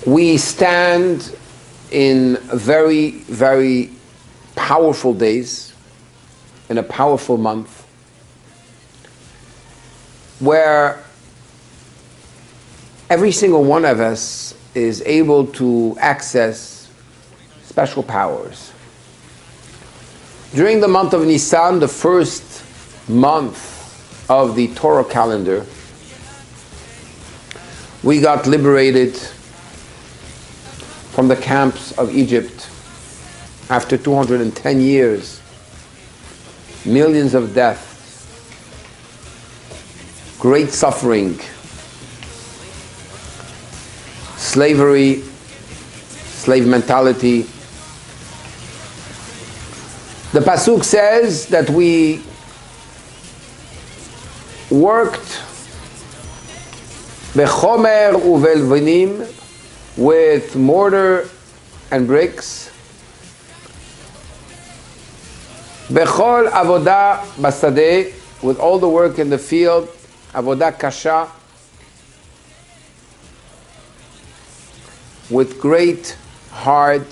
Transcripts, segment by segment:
We stand in very, very powerful days, in a powerful month, where every single one of us is able to access special powers. During the month of Nisan, the first month of the Torah calendar, we got liberated from the camps of Egypt after 210 years, millions of deaths, great suffering, slavery, slave mentality. The Pasuk says that we worked bechomer uvelvanim, with mortar and bricks, bechol avodah basadeh, with all the work in the field, avodah kasha, with great, hard,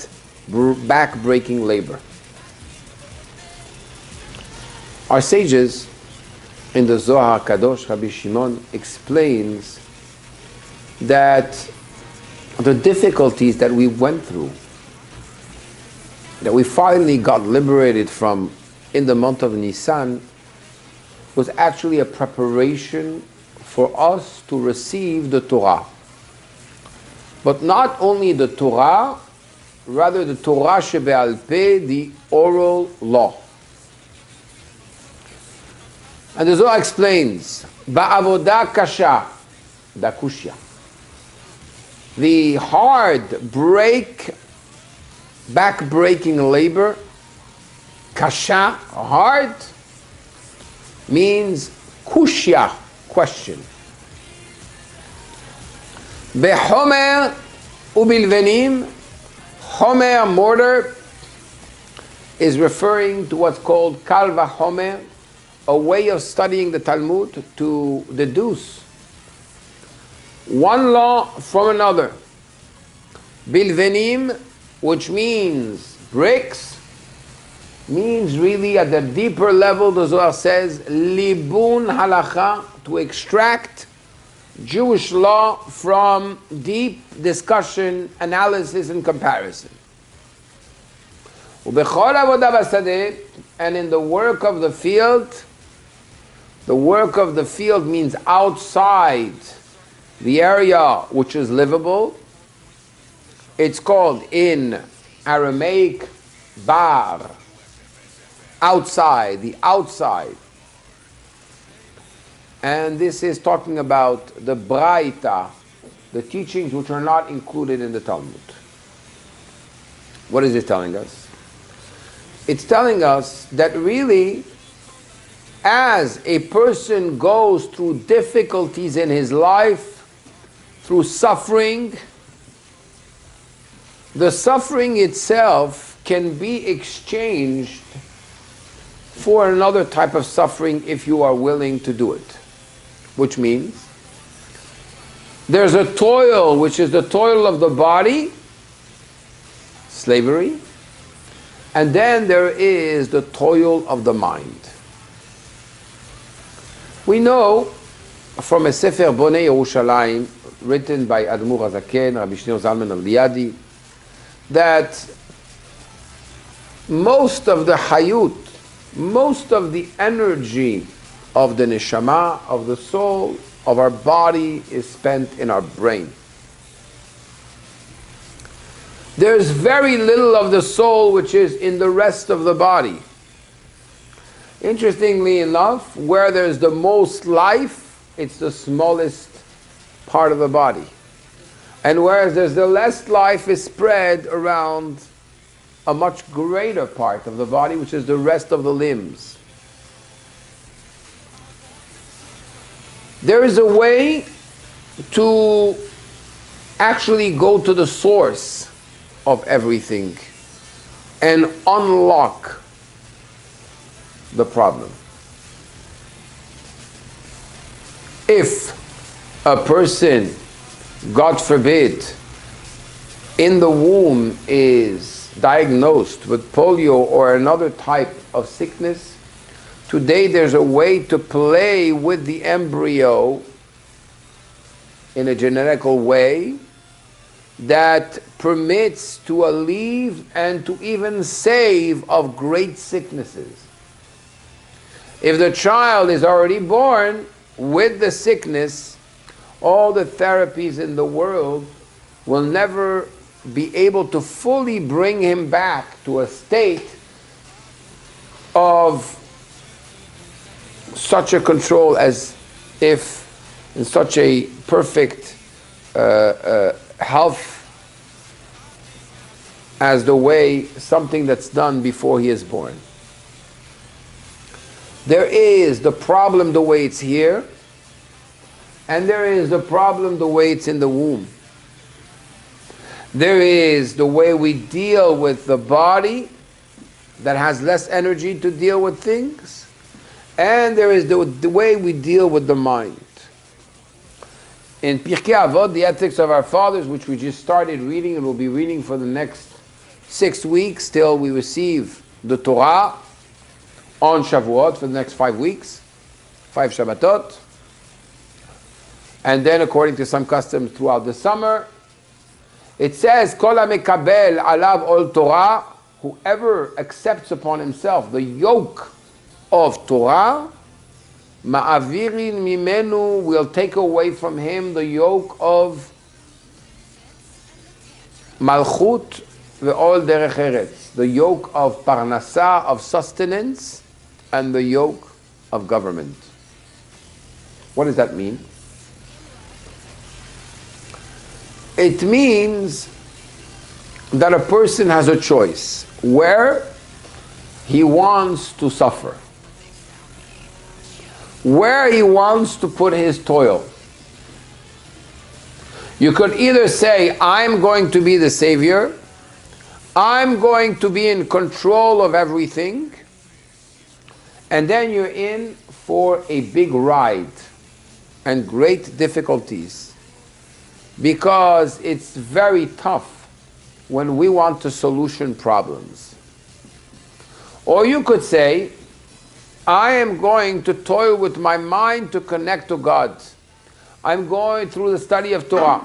back-breaking labor. Our sages in the Zohar Kadosh, Rabbi Shimon, explains that the difficulties that we went through, that we finally got liberated from in the month of Nisan, was actually a preparation for us to receive the Torah. But not only the Torah, rather the Torah shebe'al peh, the oral law. And the Zohar explains, ba'avodah kasha, dakushya. The hard, back-breaking labor, kasha, hard, means kushya, question. Behomer ubilvenim, homer, mortar, is referring to what's called kal vahomer, a way of studying the Talmud to deduce one law from another. Bilvenim, which means bricks, means really at the deeper level, the Zohar says, libun halacha, to extract Jewish law from deep discussion, analysis, and comparison. Ubechol avodah basadeh, and in the work of the field means outside the area which is livable. It's called in Aramaic bar, outside, the outside. And this is talking about the Braita, the teachings which are not included in the Talmud. What is it telling us? It's telling us that really, as a person goes through difficulties in his life, through suffering, the suffering itself can be exchanged for another type of suffering if you are willing to do it. Which means, there's a toil, which is the toil of the body, slavery, and then there is the toil of the mind. We know from a Sefer Bonei Yerushalayim, written by Admur HaZaken, Rabbi Shneur Zalman al-Liadi, that most of the hayut, most of the energy of the neshama, of the soul, of our body is spent in our brain. There's very little of the soul which is in the rest of the body. Interestingly enough, where there's the most life, it's the smallest part of the body. And whereas there's the less life is spread around a much greater part of the body, which is the rest of the limbs. There is a way to actually go to the source of everything and unlock the problem. If a person God forbid, in the womb is diagnosed with polio or another type of sickness, today there's a way to play with the embryo in a genetical way that permits to alleviate and to even save of great sicknesses. If the child is already born with the sickness, all the therapies in the world will never be able to fully bring him back to a state of such a control as if in such a perfect health as the way something that's done before he is born. There is the problem the way it's here, and there is the problem the way it's in the womb. There is the way we deal with the body that has less energy to deal with things, and there is the way we deal with the mind. In Pirkei Avot, the Ethics of Our Fathers, which we just started reading and will be reading for the next 6 weeks till we receive the Torah on Shavuot for the next 5 weeks, 5 Shabbatot, and then according to some customs throughout the summer, it says, Kol HaMekabel alav ol Torah, whoever accepts upon himself the yoke of Torah, Ma'avirin mimenu, will take away from him the yoke of Malchut ve'ol derech eretz, the yoke of Parnasah, of sustenance, and the yoke of government. What does that mean? It means that a person has a choice where he wants to suffer, where he wants to put his toil. You could either say, I'm going to be the savior, I'm going to be in control of everything, and then you're in for a big ride and great difficulties, because it's very tough when we want to solution problems. Or you could say, I am going to toil with my mind to connect to God. I'm going through the study of Torah.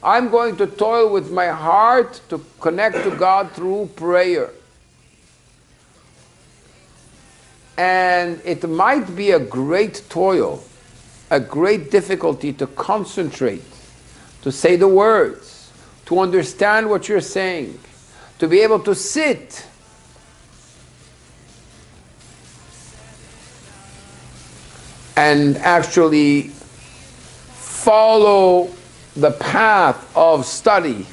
I'm going to toil with my heart to connect to God through prayer. And it might be a great toil, a great difficulty to concentrate, to say the words, to understand what you're saying, to be able to sit and actually follow the path of study.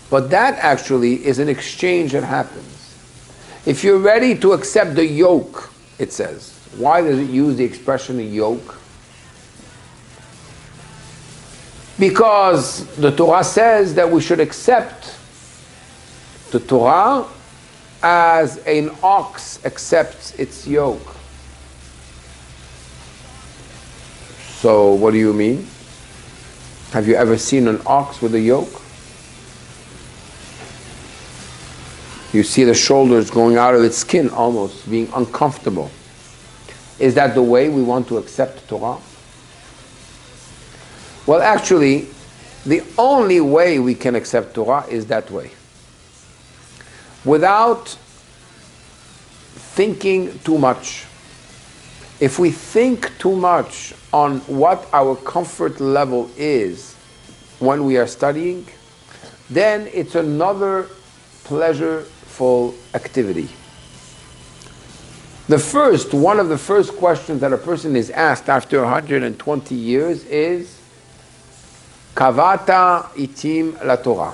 But that actually is an exchange that happens. If you're ready to accept the yoke, it says. Why does it use the expression yoke? Because the Torah says that we should accept the Torah as an ox accepts its yoke. So what do you mean? Have you ever seen an ox with a yoke? You see the shoulders going out of its skin almost, being uncomfortable. Is that the way we want to accept Torah? Well, actually, the only way we can accept Torah is that way. Without thinking too much. If we think too much on what our comfort level is when we are studying, then it's another pleasureful activity. One of the first questions that a person is asked after 120 years is, Kavata itim la Torah.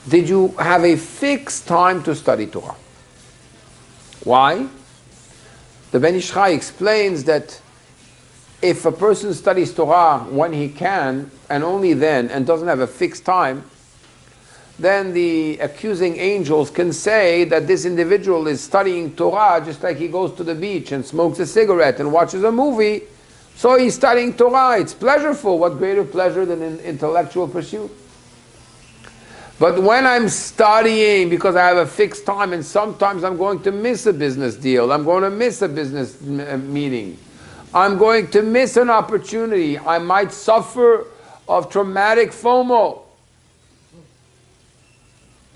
Did you have a fixed time to study Torah? Why? The Ben Ish Chai explains that if a person studies Torah when he can, and only then, and doesn't have a fixed time, then the accusing angels can say that this individual is studying Torah just like he goes to the beach and smokes a cigarette and watches a movie, So he's studying Torah. It's pleasureful. What greater pleasure than an intellectual pursuit? But when I'm studying because I have a fixed time, and sometimes I'm going to miss a business deal, I'm going to miss a business meeting, I'm going to miss an opportunity, I might suffer of traumatic FOMO.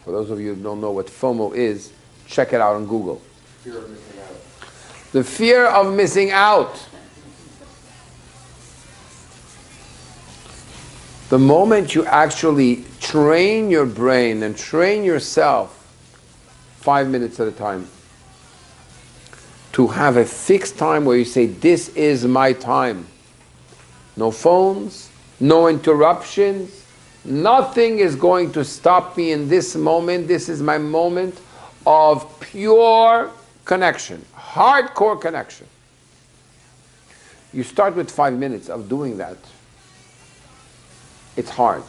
For those of you who don't know what FOMO is, check it out on Google. Fear of missing out. The fear of missing out. The moment you actually train your brain and train yourself 5 minutes at a time to have a fixed time where you say, this is my time. No phones, no interruptions, nothing is going to stop me in this moment. This is my moment of pure connection, hardcore connection. You start with 5 minutes of doing that. It's hard.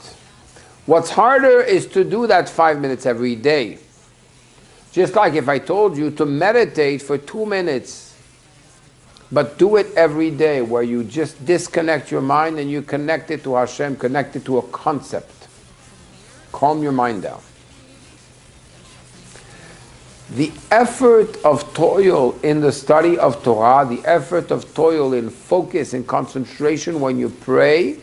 What's harder is to do that 5 minutes every day. Just like if I told you to meditate for 2 minutes, but do it every day, where you just disconnect your mind and you connect it to Hashem, connect it to a concept. Calm your mind down. The effort of toil in the study of Torah, the effort of toil in focus and concentration when you pray,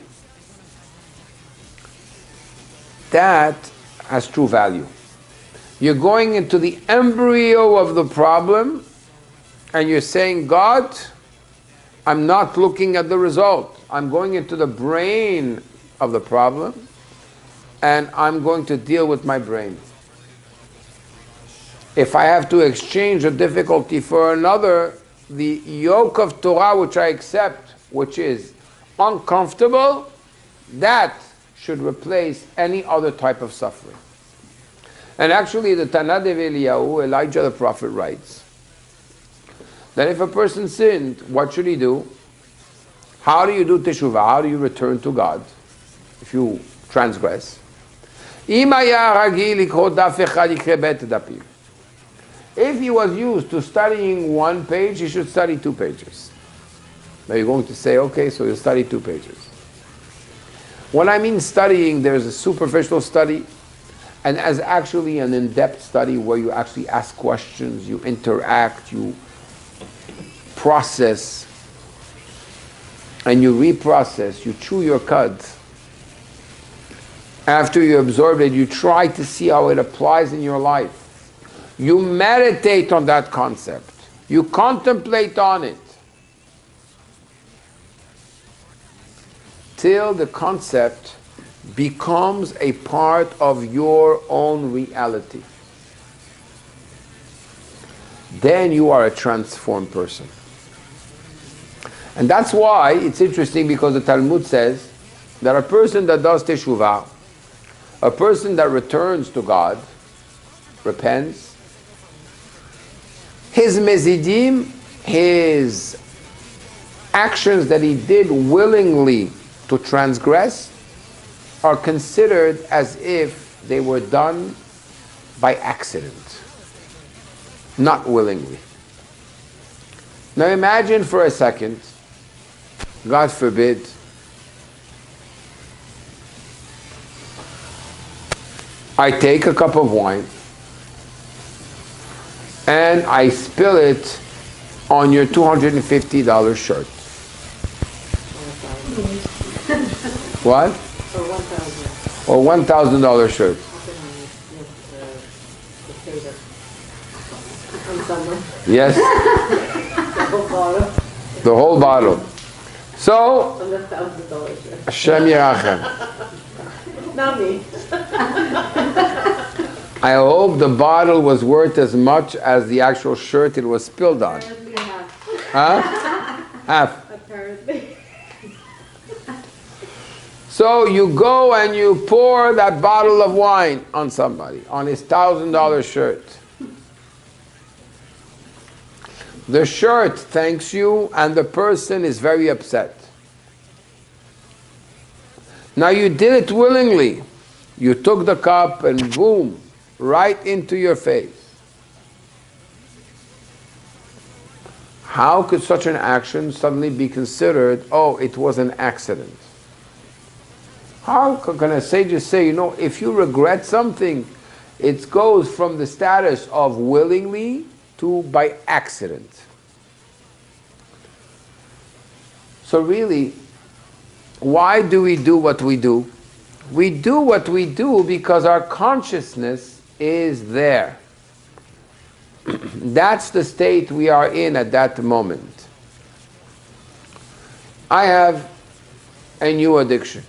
that has true value. You're going into the embryo of the problem and you're saying, God, I'm not looking at the result. I'm going into the brain of the problem and I'm going to deal with my brain. If I have to exchange a difficulty for another, the yoke of Torah which I accept, which is uncomfortable, that should replace any other type of suffering. And actually the Tanad of Eliyahu, Elijah the prophet, writes that if a person sinned, what should he do? How do you do teshuvah? How do you return to God if you transgress? If he was used to studying 1 page, he should study 2 pages. Now you're going to say, okay, so you'll study 2 pages. When I mean studying, there's a superficial study, and as actually an in-depth study where you actually ask questions, you interact, you process, and you reprocess, you chew your cud. After you absorb it, you try to see how it applies in your life. You meditate on that concept. You contemplate on it. Till the concept becomes a part of your own reality. Then you are a transformed person. And that's why it's interesting, because the Talmud says that a person that does teshuvah, a person that returns to God, repents, his mezidim, his actions that he did willingly to transgress, are considered as if they were done by accident, not willingly. Now imagine for a second, God forbid, I take a cup of wine and I spill it on your $250 shirt. What? Or $1,000 shirt. Yes. The whole bottle. So, Hashem Yerachem. Not me. I hope the bottle was worth as much as the actual shirt it was spilled on. Apparently half. Huh? Half. Apparently. So you go and you pour that bottle of wine on somebody, on his $1,000 shirt. The shirt thanks you and the person is very upset. Now you did it willingly. You took the cup and boom, right into your face. How could such an action suddenly be considered, oh, it was an accident? How can a sage just say, if you regret something, it goes from the status of willingly to by accident. So really, why do we do what we do? We do what we do because our consciousness is there. That's the state we are in at that moment. I have a new addiction.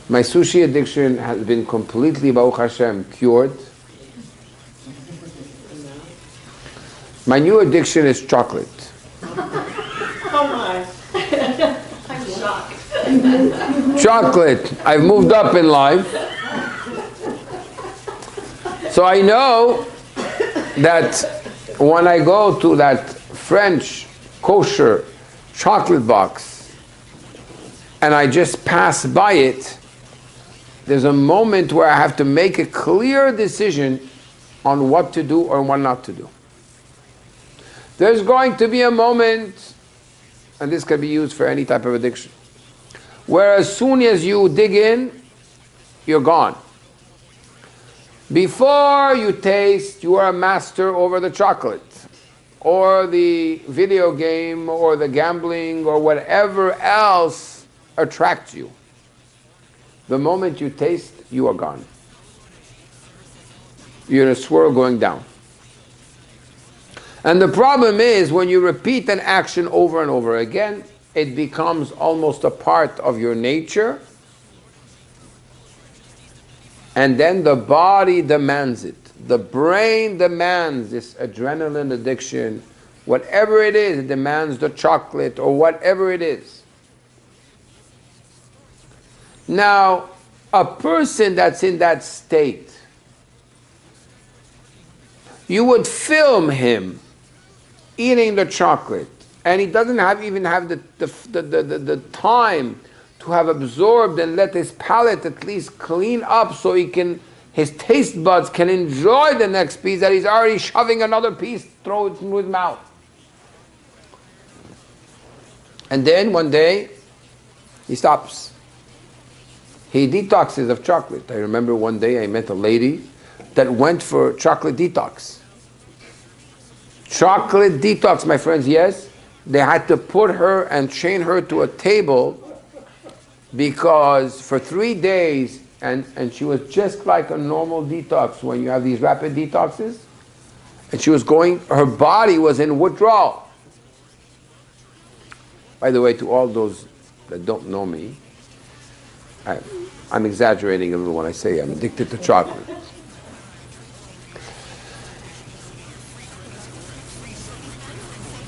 My sushi addiction has been completely, Baruch Hashem, cured. My new addiction is chocolate. Oh my. I'm shocked. Chocolate. I've moved up in life. So I know that when I go to that French kosher chocolate box and I just pass by it, there's a moment where I have to make a clear decision on what to do or what not to do. There's going to be a moment, and this can be used for any type of addiction, where as soon as you dig in, you're gone. Before you taste, you are a master over the chocolate, or the video game, or the gambling, or whatever else attracts you. The moment you taste, you are gone. You're in a swirl going down. And the problem is, when you repeat an action over and over again, it becomes almost a part of your nature, and then the body demands it. The brain demands this adrenaline addiction. Whatever it is, it demands the chocolate or whatever it is. Now, a person that's in that state, you would film him eating the chocolate, and he doesn't even have the time to have absorbed and let his palate at least clean up so his taste buds can enjoy the next piece, that he's already shoving another piece, throw it into his mouth. And then one day, he stops. He detoxes of chocolate. I remember one day I met a lady that went for chocolate detox. Chocolate detox, my friends, yes. They had to put her and chain her to a table because for 3 days, and she was just like a normal detox when you have these rapid detoxes, and she was her body was in withdrawal. By the way, to all those that don't know me, I'm exaggerating a little when I say I'm addicted to chocolate.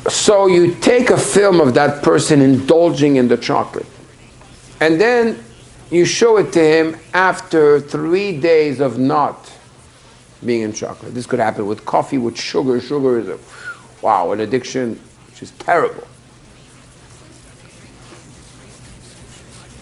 So you take a film of that person indulging in the chocolate, and then you show it to him after 3 days of not being in chocolate. This could happen with coffee, with sugar. Sugar is an addiction which is terrible.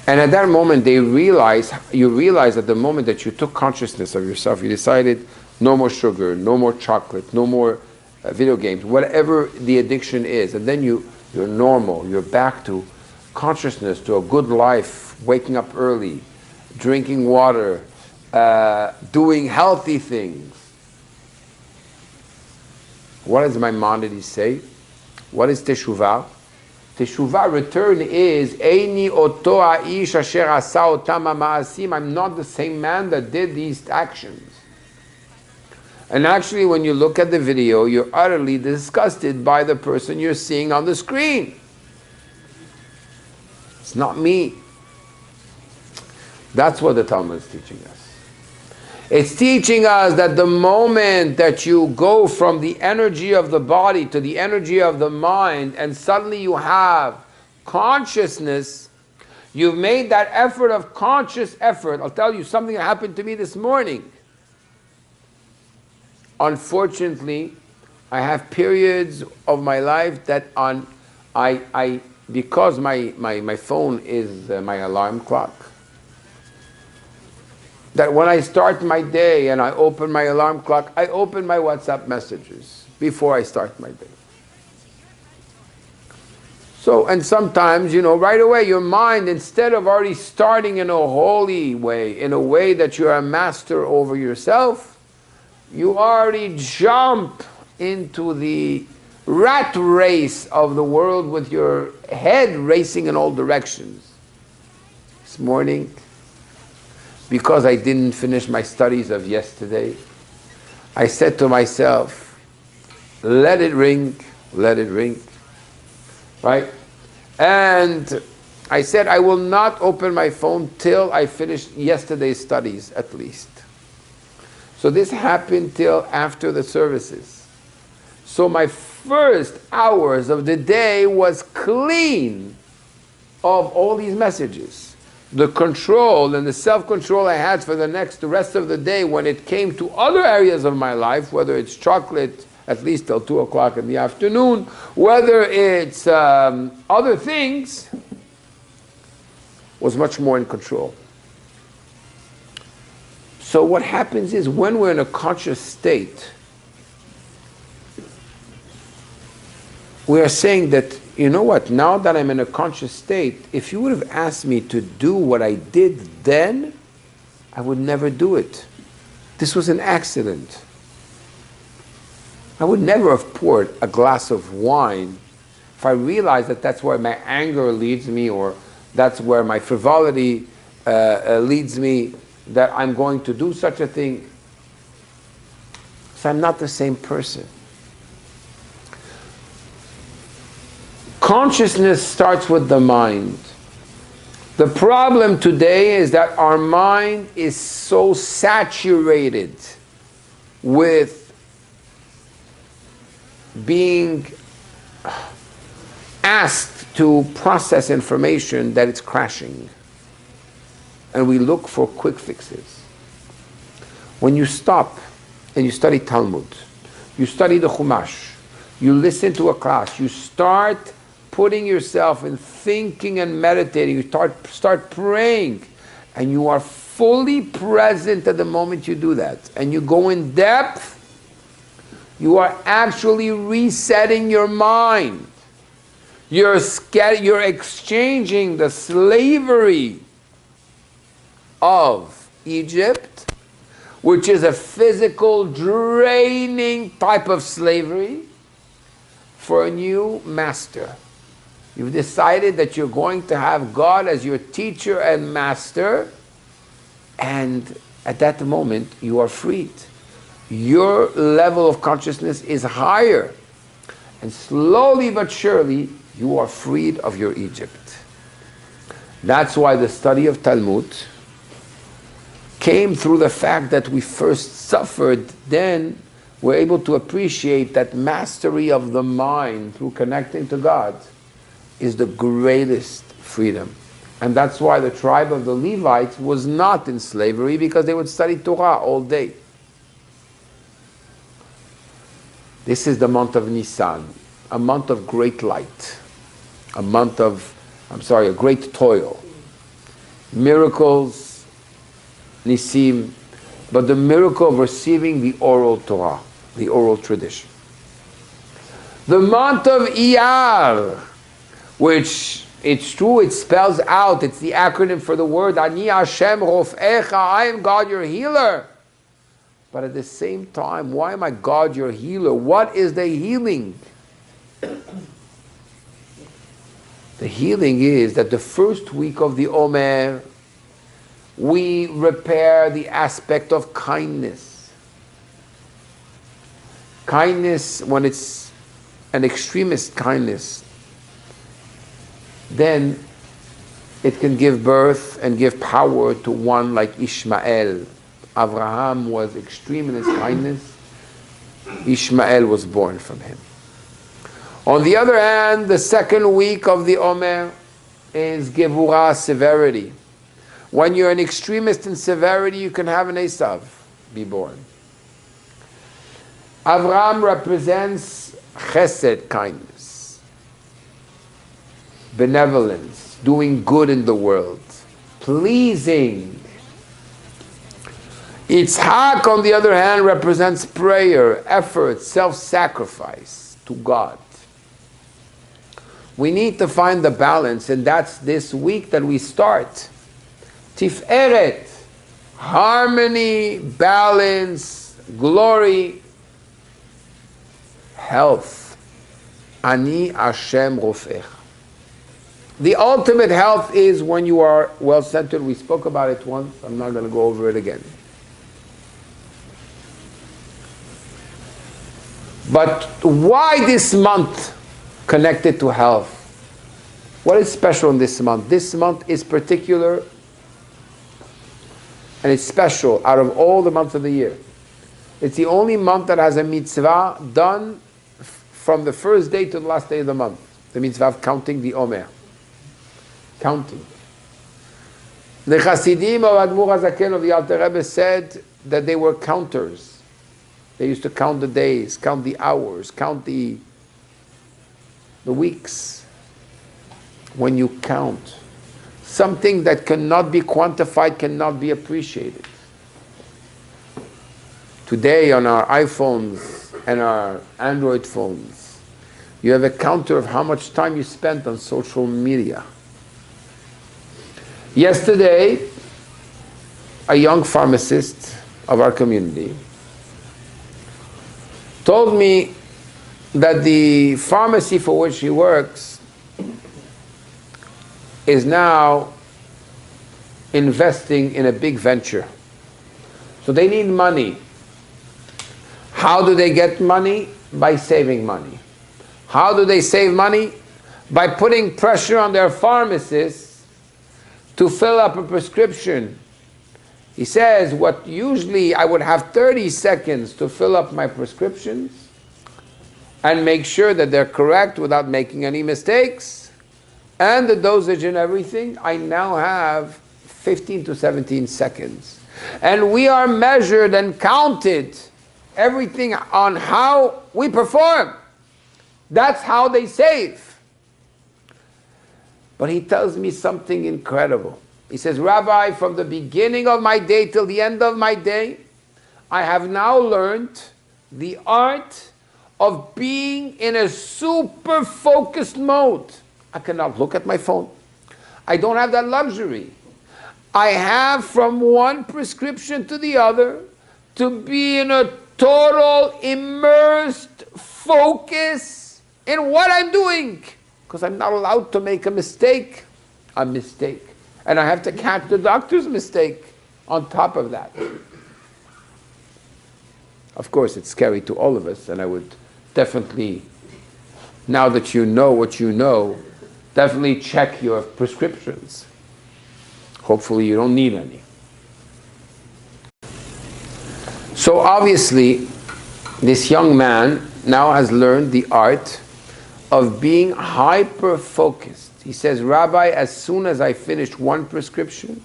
And at that moment, you realize at the moment that you took consciousness of yourself, you decided no more sugar, no more chocolate, no more video games, whatever the addiction is, and then you're normal, you're back to consciousness, to a good life, waking up early, drinking water, doing healthy things. What does Maimonides say? What is teshuvah? Teshuvah, return, is Eini oto ha'ish asher asa otam ha'ma'asim. I'm not the same man that did these actions. And actually, when you look at the video, you're utterly disgusted by the person you're seeing on the screen. It's not me. That's what the Talmud is teaching us. It's teaching us that the moment that you go from the energy of the body to the energy of the mind, and suddenly you have consciousness, you've made that effort of conscious effort. I'll tell you something that happened to me this morning. Unfortunately, I have periods of my life that because my phone is my alarm clock, that when I start my day and I open my alarm clock, I open my WhatsApp messages. before I start my day. So, and sometimes, right away, your mind, instead of already starting in a holy way, in a way that you're a master over yourself, you already jump into the rat race of the world with your head racing in all directions. This morning, because I didn't finish my studies of yesterday, I said to myself, let it ring, right? And I said, I will not open my phone till I finish yesterday's studies, at least. So this happened till after the services. So my first hours of the day was clean of all these messages. The control and the self-control I had for the rest of the day when it came to other areas of my life, whether it's chocolate, at least till 2 o'clock in the afternoon, whether it's other things, was much more in control. So what happens is when we're in a conscious state, we are saying that, you know what, now that I'm in a conscious state, if you would have asked me to do what I did then, I would never do it. This was an accident. I would never have poured a glass of wine if I realized that that's where my anger leads me, or that's where my frivolity leads me, that I'm going to do such a thing. So I'm not the same person. Consciousness starts with the mind. The problem today is that our mind is so saturated with being asked to process information that it's crashing. And we look for quick fixes. When you stop and you study Talmud, you study the Chumash, you listen to a class, you start putting yourself in thinking and meditating, you start praying, and you are fully present at the moment you do that, and you go in depth, you are actually resetting your mind. You're exchanging the slavery of Egypt, which is a physical, draining type of slavery, for a new master. You've decided that you're going to have God as your teacher and master, and at that moment you are freed. Your level of consciousness is higher, and slowly but surely you are freed of your Egypt. That's why the study of Talmud came through the fact that we first suffered, then we're able to appreciate that mastery of the mind through connecting to God is the greatest freedom. And that's why the tribe of the Levites was not in slavery, because they would study Torah all day. This is the month of Nisan, a month of great light, a great toil. Miracles, Nisim, but the miracle of receiving the oral Torah, the oral tradition. The month of Iyar, which it's true, it spells out, it's the acronym for the word Ani Hashem Rofecha, I am God your healer. But at the same time, why am I God your healer? What is the healing? The healing is that the first week of the Omer, we repair the aspect of kindness. Kindness, when it's an extremist kindness, then it can give birth and give power to one like Ishmael. Abraham was extreme in his kindness. Ishmael was born from him. On the other hand, the second week of the Omer is Gevurah, severity. When you're an extremist in severity, you can have an Esav be born. Avraham represents chesed, kindness, benevolence, doing good in the world, pleasing. Yitzhak, on the other hand, represents prayer, effort, self-sacrifice to God. We need to find the balance, and that's this week that we start. Tiferet, harmony, balance, glory, health. Ani Hashem Rofech. The ultimate health is when you are well-centered. We spoke about it once. I'm not going to go over it again. But why this month connected to health? What is special in this month? This month is particular and it's special out of all the months of the year. It's the only month that has a mitzvah done from the first day to the last day of the month. The mitzvah of counting the Omer. Counting. The Hasidim of Admur HaZaken of the Alter Rebbe said that they were counters. They used to count the days, count the hours, count the weeks. When you count, something that cannot be quantified, cannot be appreciated. Today on our iPhones and our Android phones, you have a counter of how much time you spent on social media. Yesterday, a young pharmacist of our community told me that the pharmacy for which he works is now investing in a big venture. So they need money. How do they get money? By saving money. How do they save money? By putting pressure on their pharmacists to fill up a prescription. He says, what usually I would have 30 seconds to fill up my prescriptions and make sure that they're correct without making any mistakes, and the dosage and everything, I now have 15 to 17 seconds. And we are measured and counted, everything on how we perform. That's how they save. But he tells me something incredible. He says, Rabbi, from the beginning of my day till the end of my day, I have now learned the art of being in a super focused mode. I cannot look at my phone. I don't have that luxury. I have from one prescription to the other to be in a total immersed focus in what I'm doing. Because I'm not allowed to make a mistake. And I have to catch the doctor's mistake on top of that. Of course, it's scary to all of us, and I would definitely, now that you know what you know, definitely check your prescriptions. Hopefully you don't need any. So obviously, this young man now has learned the art of being hyper-focused. He says, Rabbi, as soon as I finish one prescription,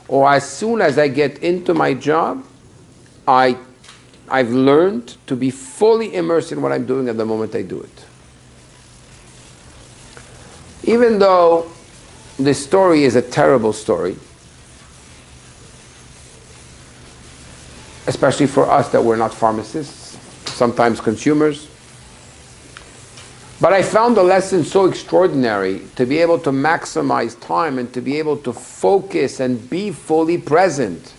or as soon as I get into my job, I've learned to be fully immersed in what I'm doing at the moment I do it. Even though this story is a terrible story, especially for us that we're not pharmacists, sometimes consumers, but I found the lesson so extraordinary to be able to maximize time and to be able to focus and be fully present.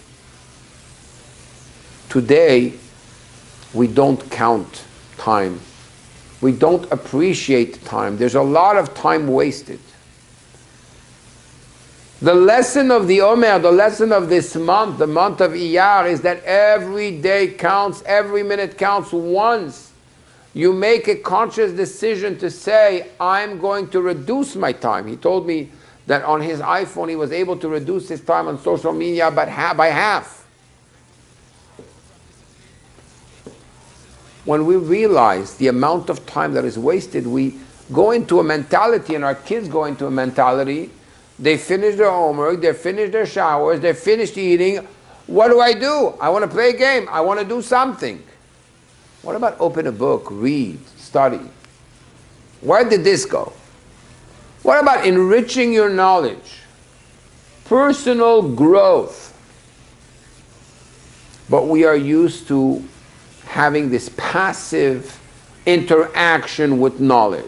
Today, we don't count time. We don't appreciate time. There's a lot of time wasted. The lesson of the Omer, the lesson of this month, the month of Iyar, is that every day counts, every minute counts. Once you make a conscious decision to say, I'm going to reduce my time. He told me that on his iPhone he was able to reduce his time on social media by half. When we realize the amount of time that is wasted, we go into a mentality, and our kids go into a mentality, they finish their homework, they finish their showers, they're finished eating. What do? I want to play a game. I want to do something. What about open a book, read, study? Where did this go? What about enriching your knowledge? Personal growth. But we are used to having this passive interaction with knowledge.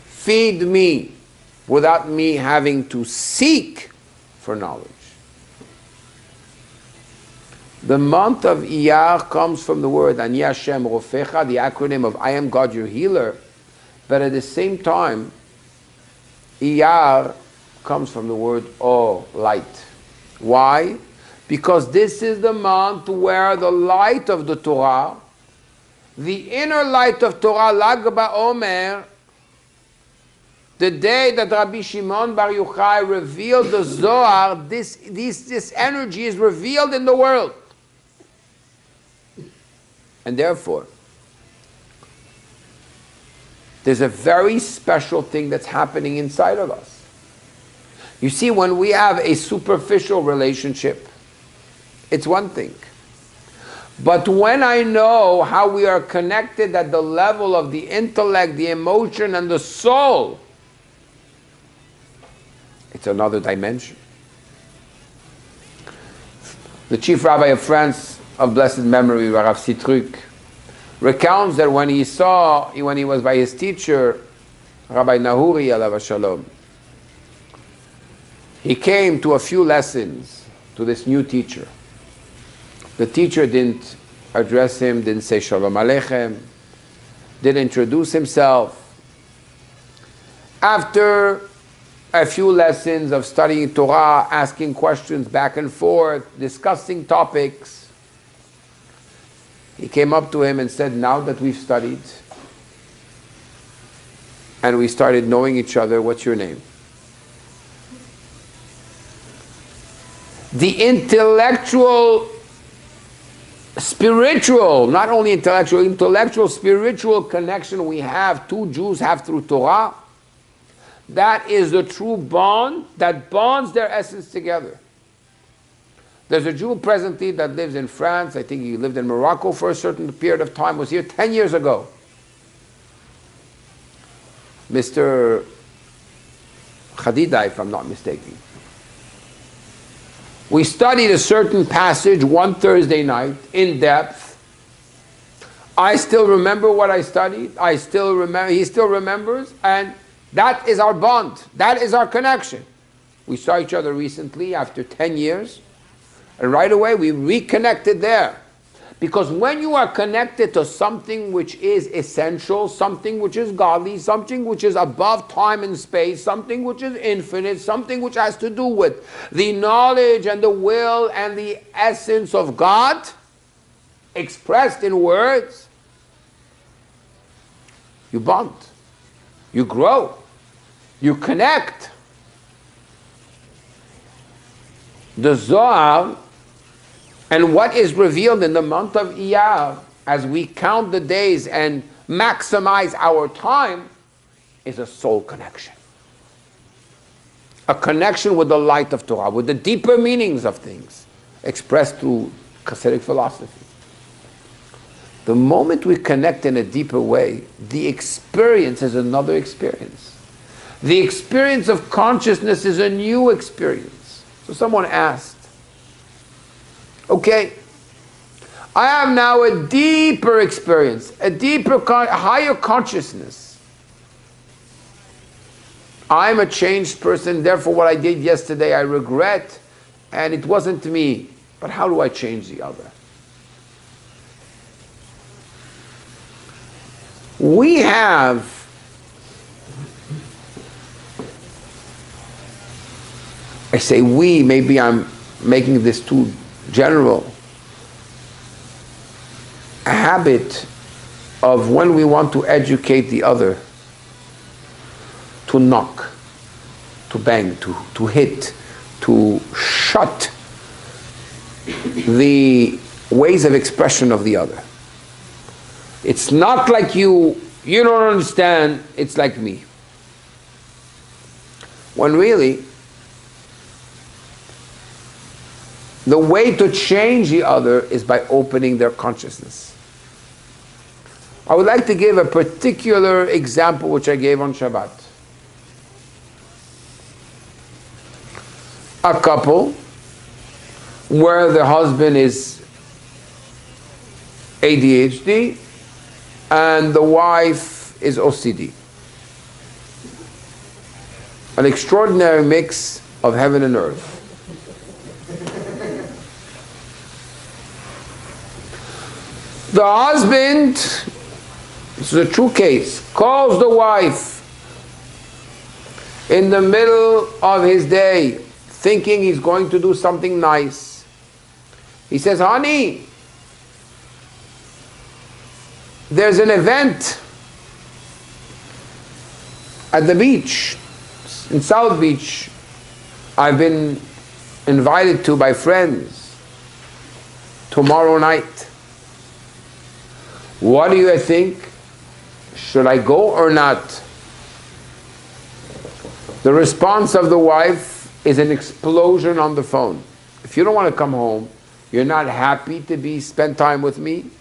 Feed me without me having to seek for knowledge. The month of Iyar comes from the word Ani Hashem Rofecha, the acronym of I am God your healer, but at the same time, Iyar comes from the word O, light. Why? Because this is the month where the light of the Torah, the inner light of Torah, Lag BaOmer, the day that Rabbi Shimon Bar Yochai revealed the Zohar, this energy is revealed in the world. And therefore, there's a very special thing that's happening inside of us. You see, when we have a superficial relationship, it's one thing. But when I know how we are connected at the level of the intellect, the emotion, and the soul, it's another dimension. The chief rabbi of France, of blessed memory, Rav Sitruk, recounts that when he was by his teacher, Rabbi Nahuri, alav shalom, he came to a few lessons to this new teacher. The teacher didn't address him, didn't say Shalom Aleichem, didn't introduce himself. After a few lessons of studying Torah, asking questions back and forth, discussing topics, he came up to him and said, now that we've studied and we started knowing each other, what's your name? The intellectual, spiritual, not only intellectual, spiritual connection we have, two Jews have through Torah, that is the true bond that bonds their essence together. There's a Jew presently that lives in France. I think he lived in Morocco for a certain period of time, was here 10 years ago. Mr. Khadida, if I'm not mistaken. We studied a certain passage one Thursday night in depth. I still remember what I studied. He still remembers, and that is our bond. That is our connection. We saw each other recently after 10 years. And right away we reconnected there. Because when you are connected to something which is essential, something which is godly, something which is above time and space, something which is infinite, something which has to do with the knowledge and the will and the essence of God, expressed in words, you bond, you grow, you connect. The Zohar and what is revealed in the month of Iyar, as we count the days and maximize our time, is a soul connection. A connection with the light of Torah, with the deeper meanings of things, expressed through Hasidic philosophy. The moment we connect in a deeper way, the experience is another experience. The experience of consciousness is a new experience. So someone asked, okay, I have now a deeper experience, a deeper, higher consciousness. I'm a changed person, therefore what I did yesterday I regret, and it wasn't me. But how do I change the other? We have I say we, maybe I'm making this too general, a habit of when we want to educate the other, to knock, to bang, to hit, to shut the ways of expression of the other. It's not like you don't understand, it's like me. When really, the way to change the other is by opening their consciousness. I would like to give a particular example which I gave on Shabbat. A couple where the husband is ADHD, and the wife is OCD. An extraordinary mix of heaven and earth. The husband, this is a true case, calls the wife in the middle of his day, thinking he's going to do something nice. He says, honey, there's an event at the beach, in South Beach, I've been invited to by friends tomorrow night. What do you think? Should I go or not? The response of the wife is an explosion on the phone. If you don't want to come home, you're not happy to spend time with me,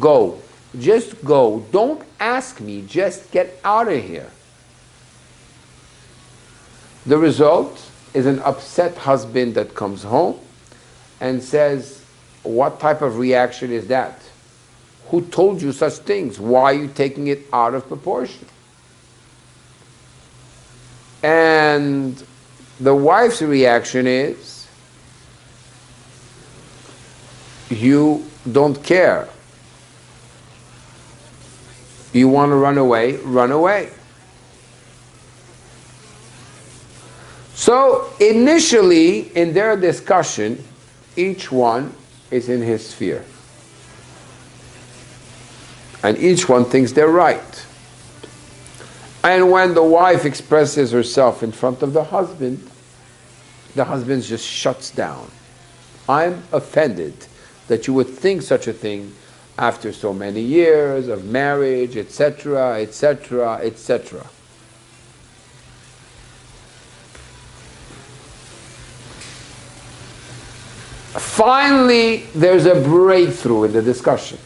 go. Just go. Don't ask me. Just get out of here. The result is an upset husband that comes home and says, what type of reaction is that? Who told you such things? Why are you taking it out of proportion? And the wife's reaction is, you don't care. You want to run away, run away. So initially in their discussion, each one is in his sphere. And each one thinks they're right. And when the wife expresses herself in front of the husband just shuts down. I'm offended that you would think such a thing after so many years of marriage, etc., etc., etc. Finally, there's a breakthrough in the discussion.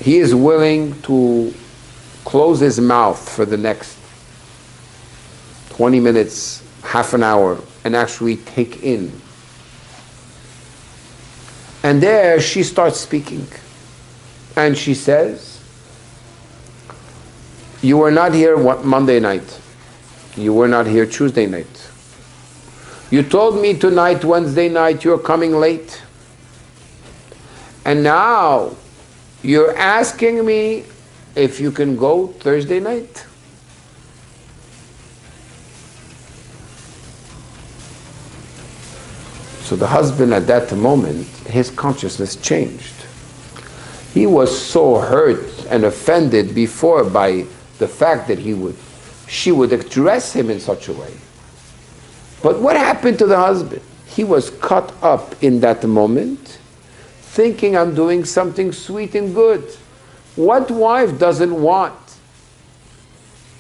He is willing to close his mouth for the next 20 minutes, half an hour, and actually take in. And there she starts speaking. And she says, you were not here Monday night. You were not here Tuesday night. You told me tonight, Wednesday night, you're coming late. And now you're asking me if you can go Thursday night. So the husband at that moment, his consciousness changed. He was so hurt and offended before by the fact that she would address him in such a way. But what happened to the husband? He was caught up in that moment, thinking I'm doing something sweet and good. What wife doesn't want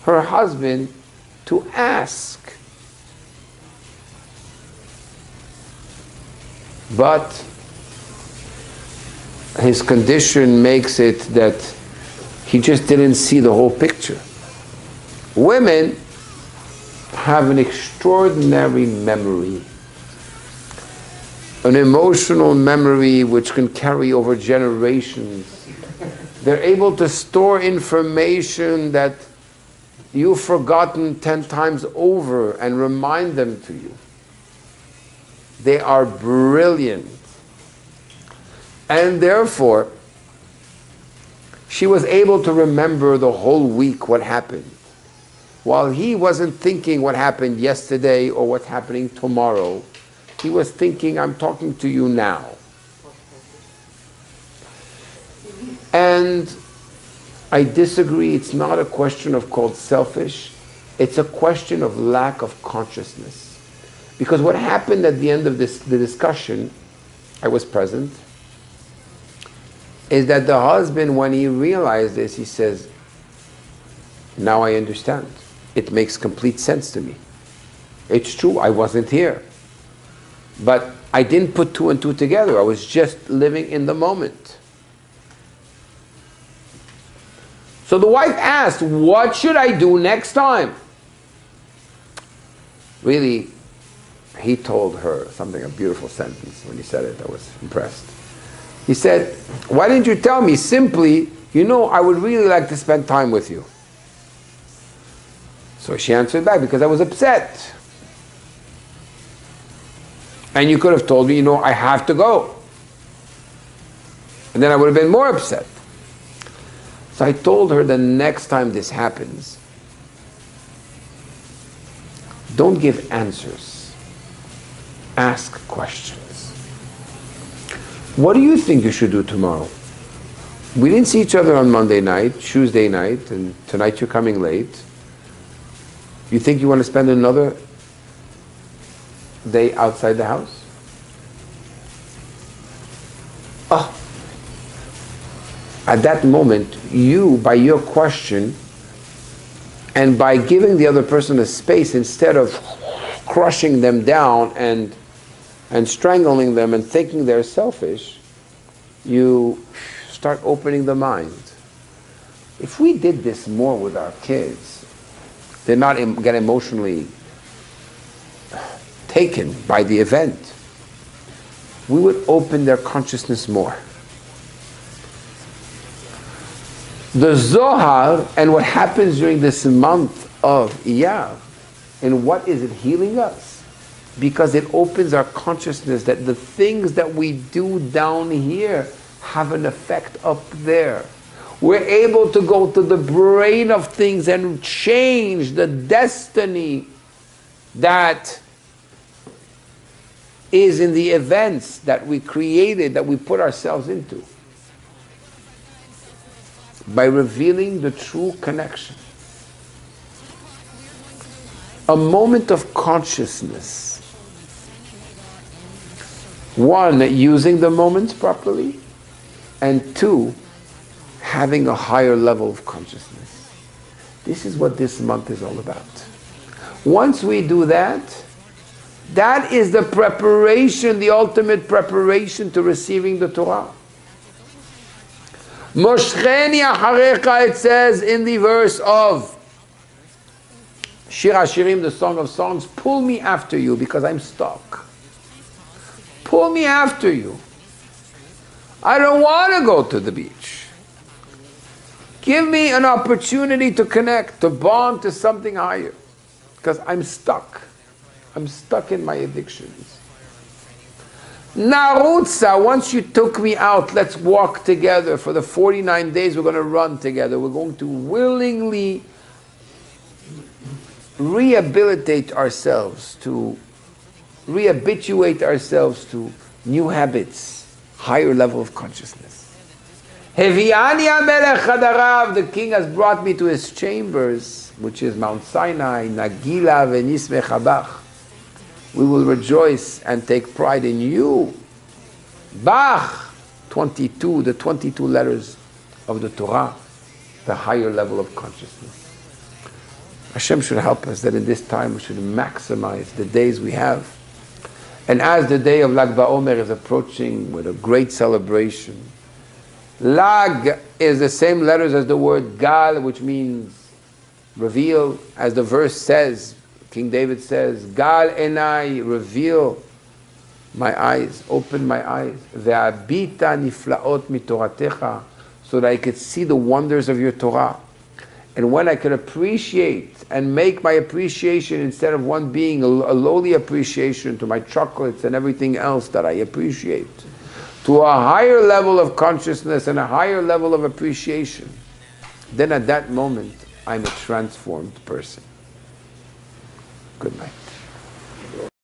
her husband to ask? But his condition makes it that he just didn't see the whole picture. Women have an extraordinary memory, an emotional memory which can carry over generations. They're able to store information that you've forgotten 10 times over and remind them to you. They are brilliant. And therefore, she was able to remember the whole week what happened. While he wasn't thinking what happened yesterday or what's happening tomorrow, he was thinking, I'm talking to you now. And I disagree, it's not a question of called selfish, it's a question of lack of consciousness. Because what happened at the end of the discussion, I was present, is that the husband, when he realized this, he says, now I understand. It makes complete sense to me. It's true, I wasn't here. But I didn't put two and two together. I was just living in the moment. So the wife asked, what should I do next time? Really, he told her something, a beautiful sentence. When he said it, I was impressed. He said, why didn't you tell me simply, I would really like to spend time with you? So she answered back, because I was upset. And you could have told me, I have to go. And then I would have been more upset. So I told her, the next time this happens, don't give answers. Ask questions. What do you think you should do tomorrow? We didn't see each other on Monday night, Tuesday night, and tonight you're coming late. You think you want to spend another day outside the house? Oh. At that moment, you, by your question, and by giving the other person a space, instead of crushing them down and strangling them and thinking they're selfish, you start opening the mind. If we did this more with our kids, they're not get emotionally taken by the event, we would open their consciousness more. The Zohar and what happens during this month of Iyar, and what is it healing us? Because it opens our consciousness that the things that we do down here have an effect up there. We're able to go to the brain of things and change the destiny that is in the events that we created, that we put ourselves into, by revealing the true connection. A moment of consciousness. One, using the moments properly, and two, having a higher level of consciousness. This is what this month is all about. Once we do that, that is the preparation, the ultimate preparation to receiving the Torah. Moshcheni acharecha, it says in the verse of Shir HaShirim, the Song of Songs, pull me after you because I'm stuck. Pull me after you. I don't want to go to the beach. Give me an opportunity to connect, to bond to something higher, because I'm stuck. I'm stuck in my addictions. Narutza, once you took me out, let's walk together. For the 49 days we're going to run together. We're going to willingly rehabilitate ourselves, to rehabituate ourselves to new habits, higher level of consciousness. Heviani Amelech Chadarav, the king has brought me to his chambers, which is Mount Sinai, Nagila Venisme Chabach. We will rejoice and take pride in you. Bach, 22, the 22 letters of the Torah, the higher level of consciousness. Hashem should help us that in this time we should maximize the days we have. And as the day of Lag BaOmer is approaching with a great celebration, Lag is the same letters as the word Gal, which means reveal, as the verse says. King David says, Gal enai, reveal my eyes, open my eyes, ve'abita niflaot mitoratecha, so that I could see the wonders of your Torah. And when I could appreciate and make my appreciation, instead of one being a lowly appreciation to my chocolates and everything else that I appreciate, to a higher level of consciousness and a higher level of appreciation, then at that moment, I'm a transformed person. Good night.